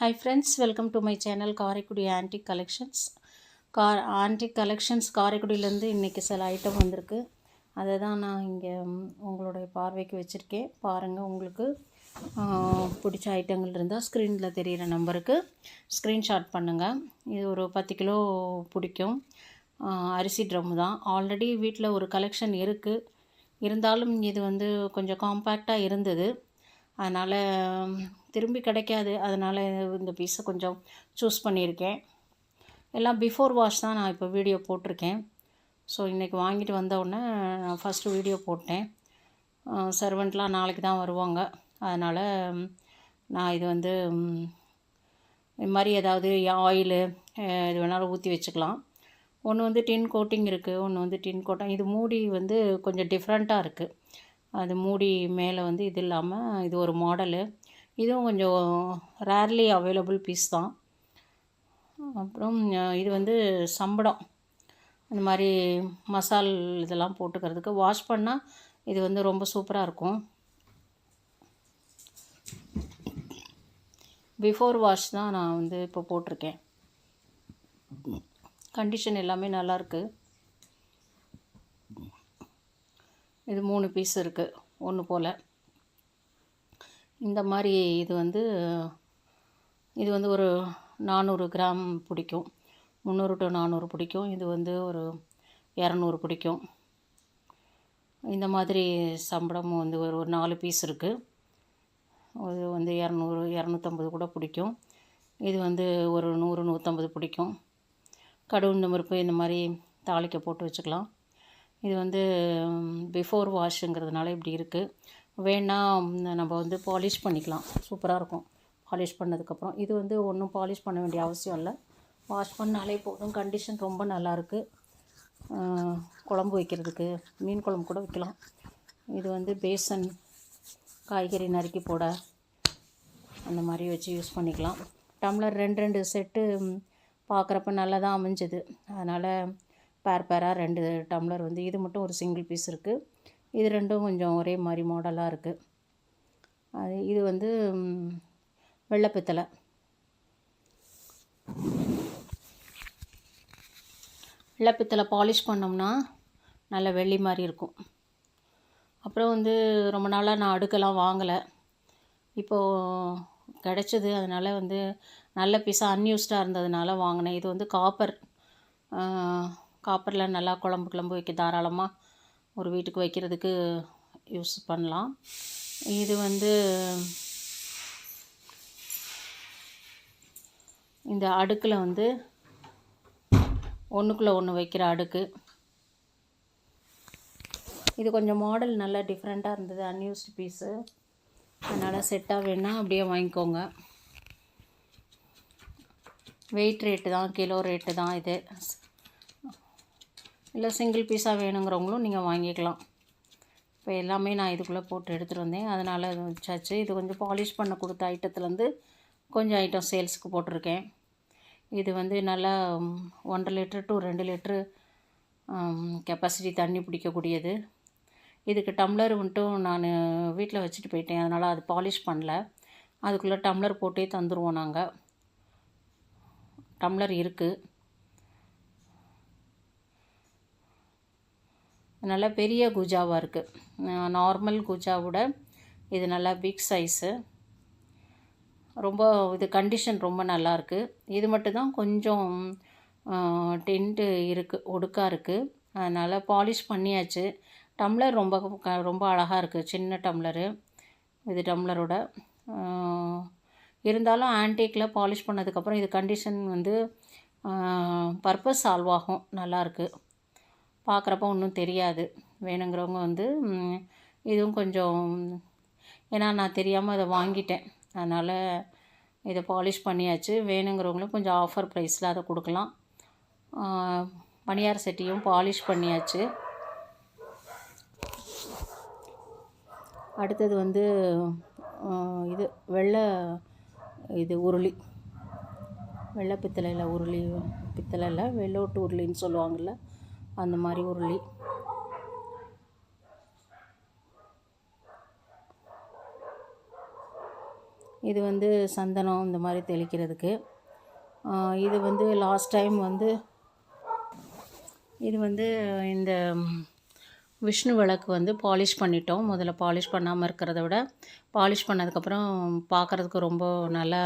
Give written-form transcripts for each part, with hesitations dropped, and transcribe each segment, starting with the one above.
Hi friends, welcome to my channel Karaikudi antique collections. Antique collections காரைக்குடியிலேருந்து இன்றைக்கி சில item வந்திருக்கு. அதை தான் நான் இங்கே உங்களுடைய பார்வைக்கு வச்சுருக்கேன். பாருங்கள், உங்களுக்கு பிடிச்ச ஐட்டங்கள் இருந்தால் ஸ்க்ரீனில் தெரிகிற நம்பருக்கு ஸ்க்ரீன்ஷாட் பண்ணுங்கள். இது ஒரு 10 கிலோ பிடிக்கும். அரிசி ட்ரம் தான். ஆல்ரெடி வீட்டில் ஒரு கலெக்ஷன் இருக்குது. இருந்தாலும் இது வந்து கொஞ்சம் காம்பேக்டாக இருந்தது. அதனால் திரும்பி கிடைக்காது. அதனால் இந்த பீஸை கொஞ்சம் சூஸ் பண்ணியிருக்கேன். எல்லாம் பிஃபோர் வாஷ் தான் நான் இப்போ வீடியோ போட்டிருக்கேன். ஸோ இன்றைக்கி வாங்கிட்டு வந்தவுடனே நான் ஃபஸ்ட்டு வீடியோ போட்டேன். சர்வெண்ட்லாம் நாளைக்கு தான் வருவாங்க. அதனால் நான் இது வந்து இது மாதிரி ஏதாவது ஆயிலு இது வேணாலும் ஊற்றி வச்சுக்கலாம். ஒன்று வந்து டின் கோட்டிங் இருக்குது, ஒன்று வந்து டின் கோட்டிங். இது மூடி வந்து கொஞ்சம் டிஃப்ரெண்ட்டாக இருக்குது. அது மூடி மேலே வந்து இது இல்லாமல் இது ஒரு மாடலு. இதுவும் கொஞ்சம் ரேர்லி அவைலபிள் பீஸ் தான். அப்புறம் இது வந்து சம்படம், இந்த மாதிரி மசால் இதெல்லாம் போட்டுக்கிறதுக்கு. வாஷ் பண்ணால் இது வந்து ரொம்ப சூப்பராக இருக்கும். பிஃபோர் வாஷ் தான் நான் வந்து இப்போ போட்டிருக்கேன். கண்டிஷன் எல்லாமே நல்லாயிருக்கு. இது 3 பீஸ் இருக்குது, ஒன்று போல். இந்த மாதிரி இது வந்து ஒரு 400 கிராம் பிடிக்கும். 300 to 400 பிடிக்கும். இது வந்து ஒரு 200 பிடிக்கும். இந்த மாதிரி சம்பளமும் வந்து ஒரு 4 பீஸ் இருக்குது. இது வந்து 200 250 கூட பிடிக்கும். இது வந்து ஒரு 100 150 பிடிக்கும். கடுகு பருப்பு இந்த மாதிரி தாளிக்க போட்டு வச்சுக்கலாம். இது வந்து பிஃபோர் வாஷுங்கிறதுனால இப்படி இருக்குது. வேணால் நம்ம வந்து பாலிஷ் பண்ணிக்கலாம். சூப்பராக இருக்கும் பாலிஷ் பண்ணதுக்கப்புறம். இது வந்து ஒன்றும் பாலிஷ் பண்ண வேண்டிய அவசியம் இல்லை, வாஷ் பண்ணாலே போதும். கண்டிஷன் ரொம்ப நல்லாயிருக்கு. குழம்பு வைக்கிறதுக்கு, மீன் குழம்பு கூட வைக்கலாம். இது வந்து பேசன், காய்கறி நறுக்கி போட அந்த மாதிரி வச்சு யூஸ் பண்ணிக்கலாம். டம்ளர் 2 செட்டு பார்க்குறப்ப நல்லா தான் அமைஞ்சது. அதனால் பேராக 2 டம்ளர் வந்து இது மட்டும் ஒரு சிங்கிள் பீஸ் இருக்குது. இது ரெண்டும் கொஞ்சம் ஒரே மாதிரி மாடலாக இருக்குது. இது வந்து வெள்ளைப்பித்தளை. வெள்ளைப்பித்தளை பாலிஷ் பண்ணோம்னா நல்ல வெள்ளி மாதிரி இருக்கும். அப்புறம் வந்து ரொம்ப நாளாக நான் அடுக்கெல்லாம் வாங்கலை, இப்போது கிடச்சிது. அதனால் வந்து நல்ல பீஸாக அன்யூஸ்டாக இருந்ததுனால வாங்கினேன். இது வந்து காப்பரில் நல்லா குழம்பு வைக்க தாராளமாக ஒரு வீட்டுக்கு வைக்கிறதுக்கு யூஸ் பண்ணலாம். இது வந்து இந்த அடுக்கில் வந்து ஒன்றுக்குள்ளே ஒன்று வைக்கிற அடுக்கு. இது கொஞ்சம் மாடல் நல்லா டிஃப்ரெண்ட்டாக இருந்தது, அன்யூஸ்டு பீஸு. அதனால் செட்டாக வேணால் அப்படியே வாங்கிக்கோங்க. வெயிட் ரேட்டு தான், கிலோ ரேட்டு தான் இது. இல்லை சிங்கிள் பீஸாக வேணுங்கிறவங்களும் நீங்கள் வாங்கிக்கலாம். இப்போ எல்லாமே நான் இதுக்குள்ளே போட்டு எடுத்துகிட்டு வந்தேன், அதனால் இது வச்சாச்சு. இது கொஞ்சம் பாலிஷ் பண்ண கொடுத்த ஐட்டத்துலேருந்து கொஞ்சம் ஐட்டம் சேல்ஸுக்கு போட்டிருக்கேன். இது வந்து நல்லா 1.5 லிட்டர் to 2 லிட்ரு கெப்பாசிட்டி தண்ணி பிடிக்கக்கூடியது. இதுக்கு டம்ளர் மட்டும் நான் வீட்டில் வச்சுட்டு போயிட்டேன், அதனால் அது பாலிஷ் பண்ணல. அதுக்குள்ளே டம்ளர் போட்டே தந்துடுவோம் நாங்கள். டம்ளர் இருக்குது. நல்லா பெரிய குஜாவாக இருக்குது. நார்மல் குஜாவோட இது நல்லா பிக் சைஸு. ரொம்ப இது கண்டிஷன் ரொம்ப நல்லாயிருக்கு. இது மட்டும்தான் கொஞ்சம் டென்ட்டு இருக்குது, ஒடுக்காக இருக்குது. அதனால் பாலிஷ் பண்ணியாச்சு. டம்ளர் ரொம்ப அழகாக இருக்குது, சின்ன டம்ளரு. இது டம்ளரோட இருந்தாலும் ஆன்டிக்கில் பாலிஷ் பண்ணதுக்கப்புறம் இது கண்டிஷன் வந்து பர்பஸ் சால்வ் ஆகும். நல்லாயிருக்கு, பார்க்குறப்ப ஒன்றும் தெரியாது. வேணுங்கிறவங்க வந்து இதுவும் கொஞ்சம், ஏன்னா நான் தெரியாமல் அதை வாங்கிட்டேன், அதனால் இதை பாலிஷ் பண்ணியாச்சு. வேணுங்கிறவங்களும் கொஞ்சம் ஆஃபர் ப்ரைஸில் அதை கொடுக்கலாம். பனியார் செட்டியும் பாலிஷ் பண்ணியாச்சு. அடுத்தது வந்து இது இது உருளி, வெள்ளை பித்தளையில் உருளி, பித்தளையில் வெள்ளோட்டு உருளின்னு சொல்லுவாங்கள்ல, அந்த மாதிரி உருளி. இது வந்து சந்தனம் இந்த மாதிரி தெளிக்கிறதுக்கு. இது வந்து லாஸ்ட் டைம் வந்து இது வந்து இந்த விஷ்ணு விளக்கு வந்து பாலிஷ் பண்ணிட்டோம். முதல்ல பாலிஷ் பண்ணாமல் இருக்கிறத விட பாலிஷ் பண்ணதுக்கப்புறம் பார்க்குறதுக்கு ரொம்ப நல்லா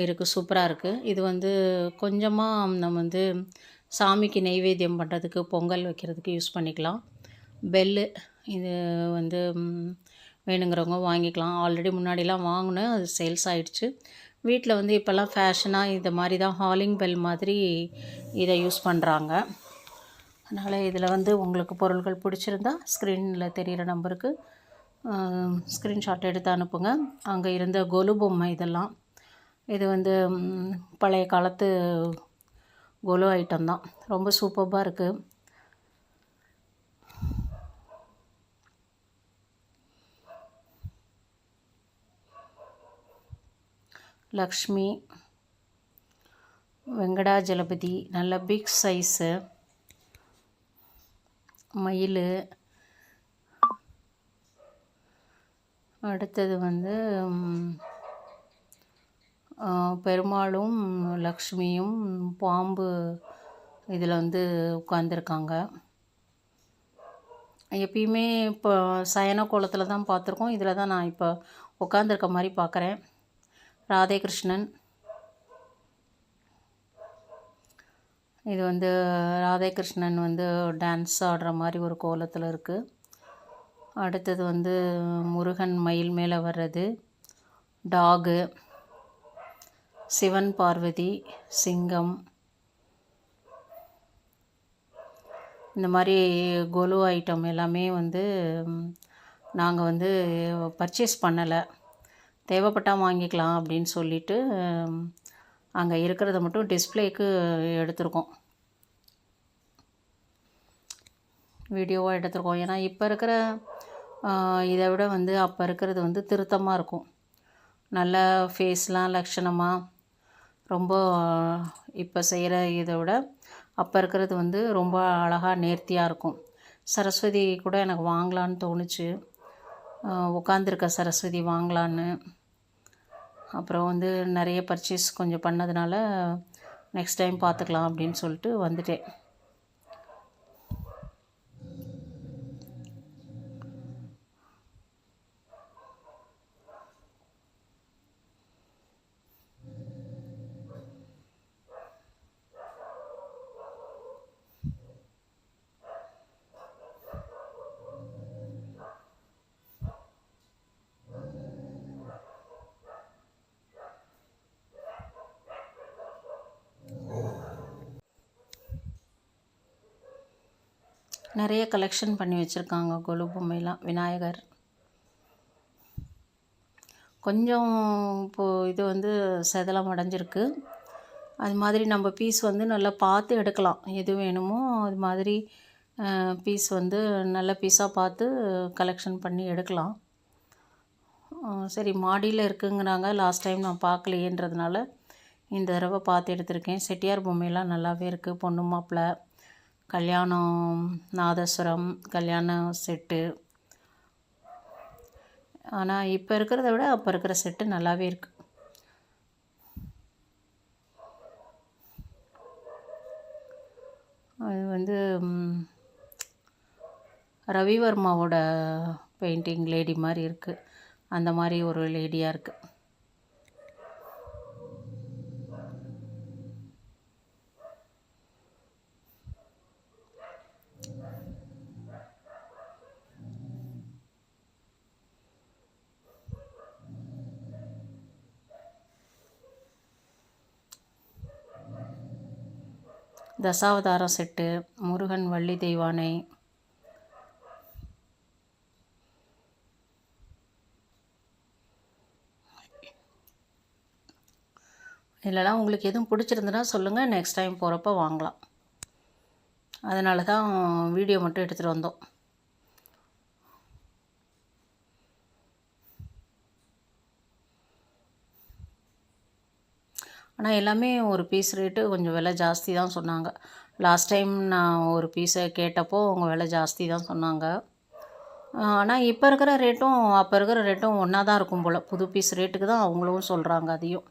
இருக்குது, சூப்பராக இருக்குது. இது வந்து கொஞ்சமாக நம்ம வந்து சாமிக்கு நெய்வேத்தியம் பண்ணுறதுக்கு, பொங்கல் வைக்கிறதுக்கு யூஸ் பண்ணிக்கலாம். பெல்லு இது வந்து வேணுங்கிறவங்க வாங்கிக்கலாம். ஆல்ரெடி முன்னாடிலாம் வாங்கினேன், அது சேல்ஸ் ஆகிடுச்சு. வீட்டில் வந்து இப்போல்லாம் ஃபேஷனாக இந்த மாதிரி தான் ஹாலிங் பெல் மாதிரி இதை யூஸ் பண்ணுறாங்க. அதனால் இதில் வந்து உங்களுக்கு பொருள்கள் பிடிச்சிருந்தா ஸ்க்ரீனில் தெரிகிற நம்பருக்கு ஸ்க்ரீன்ஷாட் எடுத்து அனுப்புங்க. அங்கே இருந்த கொலு பொம்மை இதெல்லாம். இது வந்து பழைய காலத்து கொலு ஐட்டம் தான், ரொம்ப சூப்பராக இருக்குது. லக்ஷ்மி, வெங்கடாஜலபதி நல்ல பிக் சைஸு, மயில், அடுத்தது வந்து பெருமாளும் லக்ஷ்மியும் பாம்பு இதில் வந்து உட்காந்துருக்காங்க. எப்பயுமே இப்போ சயன கோலத்தில் தான் பார்த்துருக்கோம், இதில் தான் நான் இப்போ உட்காந்துருக்க மாதிரி பார்க்குறேன். ராதே கிருஷ்ணன், இது வந்து ராதே கிருஷ்ணன் வந்து டான்ஸ் ஆடுற மாதிரி ஒரு கோலத்தில் இருக்குது. அடுத்தது வந்து முருகன் மயில் மேலே வர்றது, டாகு, சிவன் பார்வதி, சிங்கம், இந்த மாதிரி கொலு ஐட்டம் எல்லாமே வந்து நாங்கள் வந்து பர்ச்சேஸ் பண்ணலை, தேவைப்பட்டால் வாங்கிக்கலாம் அப்படின்னு சொல்லிவிட்டு அங்கே இருக்கிறத மட்டும் டிஸ்பிளேக்கு எடுத்திருக்கோம், வீடியோவாக எடுத்திருக்கோம். ஏன்னா இப்போ இருக்கிற இதை விட வந்து அப்போ இருக்கிறது வந்து திருத்தமாக இருக்கும், நல்ல ஃபேஸ்லாம் லட்சணமாக ரொம்ப. இப்போ செய்கிற இதை விட அப்போ இருக்கிறது வந்து ரொம்ப அழகாக நேர்த்தியாக இருக்கும். சரஸ்வதி கூட எனக்கு வாங்கலான்னு தோணுச்சு, உட்காந்துருக்க சரஸ்வதி வாங்கலான்னு. அப்புறம் வந்து நிறைய பர்ச்சேஸ் கொஞ்சம் பண்ணதுனால நெக்ஸ்ட் டைம் பார்த்துக்கலாம் அப்படின்னு சொல்லிட்டு வந்துட்டேன். நிறைய கலெக்ஷன் பண்ணி வச்சுருக்காங்க கொலு பொம்மைலாம். விநாயகர் கொஞ்சம் இப்போது இது வந்து செதலம் அடைஞ்சிருக்கு. அது மாதிரி நம்ம பீஸ் வந்து நல்லா பார்த்து எடுக்கலாம், எது வேணுமோ அது மாதிரி பீஸ் வந்து நல்ல பீஸாக பார்த்து கலெக்ஷன் பண்ணி எடுக்கலாம். சரி, மாடியில் இருக்குங்கிறாங்க, லாஸ்ட் டைம் நான் பார்க்கலையேன்றதுனால இந்த தடவை பார்த்து எடுத்திருக்கேன். செட்டியார் பொம்மையெல்லாம் நல்லாவே இருக்குது. பொண்ணு மாப்பிள்ளை, கல்யாணம், நாதஸ்வரம், கல்யாண செட்டு. ஆனால் இப்போ இருக்கிறத விட அப்போ இருக்கிற செட்டு நல்லாவே இருக்குது. அது வந்து ரவிவர்மாவோட பெயிண்டிங் லேடி மாதிரி இருக்குது, அந்த மாதிரி ஒரு லேடியாக இருக்குது. தசாவதாரம் செட்டு, முருகன், வள்ளி தெய்வானை, இல்லைனா உங்களுக்கு எதுவும் பிடிச்சிருந்துன்னா சொல்லுங்கள், நெக்ஸ்ட் டைம் போகிறப்ப வாங்கலாம். அதனால தான் வீடியோ மட்டும் எடுத்துகிட்டு வந்தோம். ஆனால் எல்லாமே ஒரு பீஸ் ரேட்டு கொஞ்சம் விலை ஜாஸ்தி தான் சொன்னாங்க. லாஸ்ட் டைம் நான் ஒரு பீஸை கேட்டப்போ அவங்க விலை ஜாஸ்தி தான் சொன்னாங்க. ஆனால் இப்போ இருக்கிற ரேட்டும் அப்போ இருக்கிற ரேட்டும் ஒன்றா தான் இருக்கும் போல். புது பீஸ் ரேட்டுக்கு தான் அவங்களும் சொல்கிறாங்க அதையும்.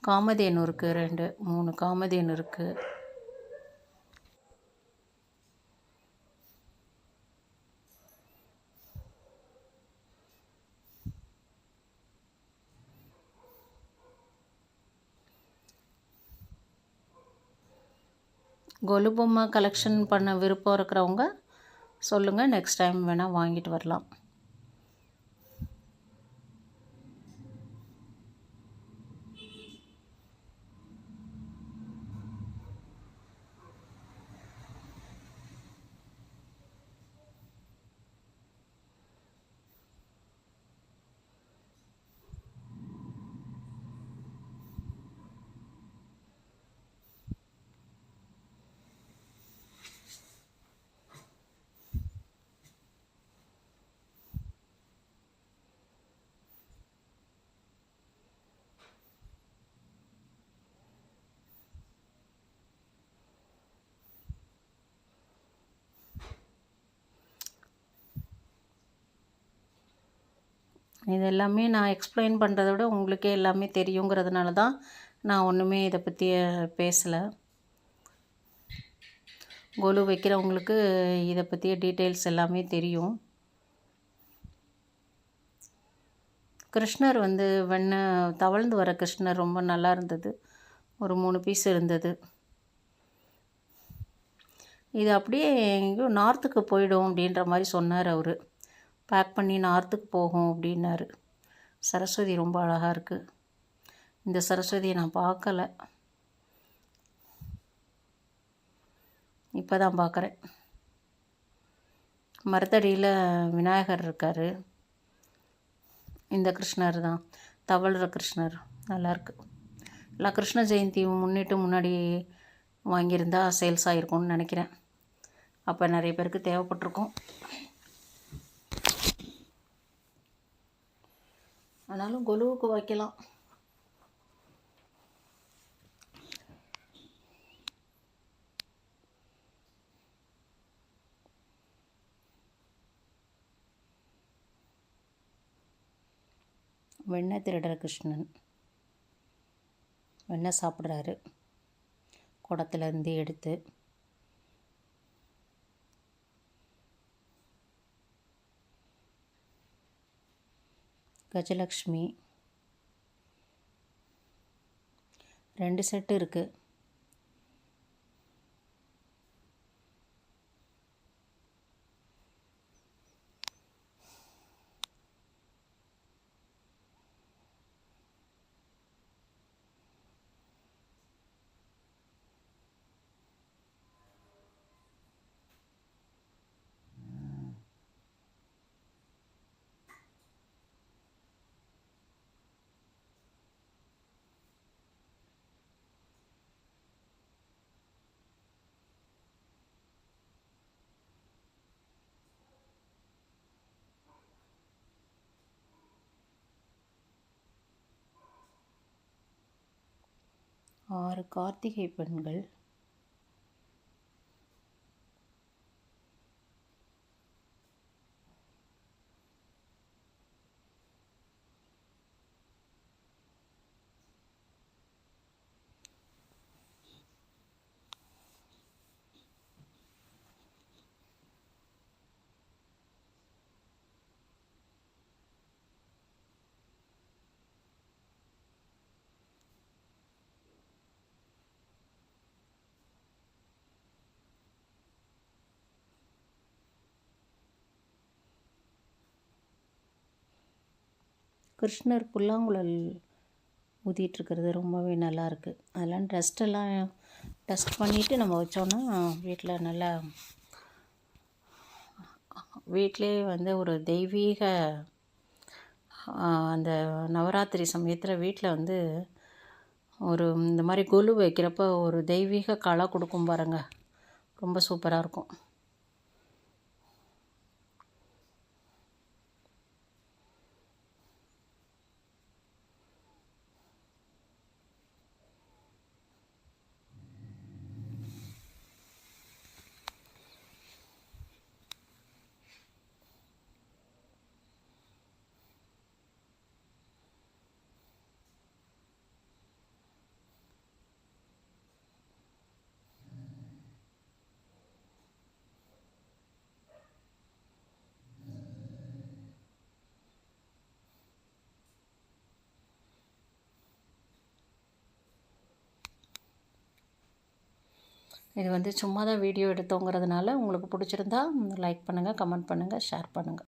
காமதேனு இருக்குது, 2 3 காமதேனு இருக்குது. கொலு பொம்மை கலெக்ஷன் பண்ண விருப்பம் இருக்கிறவங்க சொல்லுங்கள், நெக்ஸ்ட் டைம் வேணால் வாங்கிட்டு வரலாம். இது எல்லாமே நான் எக்ஸ்பிளைன் பண்ணுறத விட உங்களுக்கே எல்லாமே தெரியுங்கிறதுனால தான் நான் ஒன்றுமே இதை பற்றி பேசலை. கொலு வைக்கிறவங்களுக்கு இதை பற்றிய டீட்டெயில்ஸ் எல்லாமே தெரியும். கிருஷ்ணர் வந்து தவழ்ந்து வர கிருஷ்ணர் ரொம்ப நல்லா இருந்தது. ஒரு 3 பீஸ் இருந்தது. இது அப்படியே எங்கேயோ நார்த்துக்கு போயிடும் அப்படின்ற மாதிரி சொன்னார் அவர். பேக் பண்ணி நார்த்துக்கு போகும் அப்படின்னாரு. சரஸ்வதி ரொம்ப அழகாக இருக்குது. இந்த சரஸ்வதியை நான் பார்க்கல, இப்போ தான் பார்க்குறேன். மரத்தடியில் விநாயகர் இருக்கார். இந்த கிருஷ்ணர் தான் தவழ்கிற கிருஷ்ணர், நல்லாயிருக்கு. எல்லாம் கிருஷ்ண ஜெயந்தி முன்னாடி வாங்கியிருந்தா சேல்ஸ் ஆகிருக்கும்னு நினைக்கிறேன். அப்போ நிறைய பேருக்கு தேவைப்பட்டிருக்கும். ஆனாலும் கொலுவுக்கு வைக்கலாம். வெண்ணெய் திருடுற கிருஷ்ணன் வெண்ணெய் சாப்பிட்றாரு குடத்துலேருந்து எடுத்து. கஜலக்ஷ்மி 2 செட்டு இருக்குது. ஆறு கார்த்திகை பெண்கள். கிருஷ்ணர் புல்லாங்குழல் ஊதிட்டுருக்கிறது ரொம்பவே நல்லாயிருக்கு. அதெல்லாம் டஸ்ட் பண்ணிவிட்டு நம்ம வச்சோன்னா வீட்டில் நல்லா வீட்டிலே வந்து ஒரு தெய்வீக அந்த நவராத்திரி சமயத்தில் வீட்டில் வந்து ஒரு இந்த மாதிரி கொலு வைக்கிறப்ப ஒரு தெய்வீக கலை கொடுக்கும் பாருங்க, ரொம்ப சூப்பராக இருக்கும். இது வந்து சும்மா தான் வீடியோ எடுத்தோங்கிறதுனால உங்களுக்கு பிடிச்சிருந்தா லைக் பண்ணுங்கள், கமெண்ட் பண்ணுங்கள், ஷேர் பண்ணுங்கள்.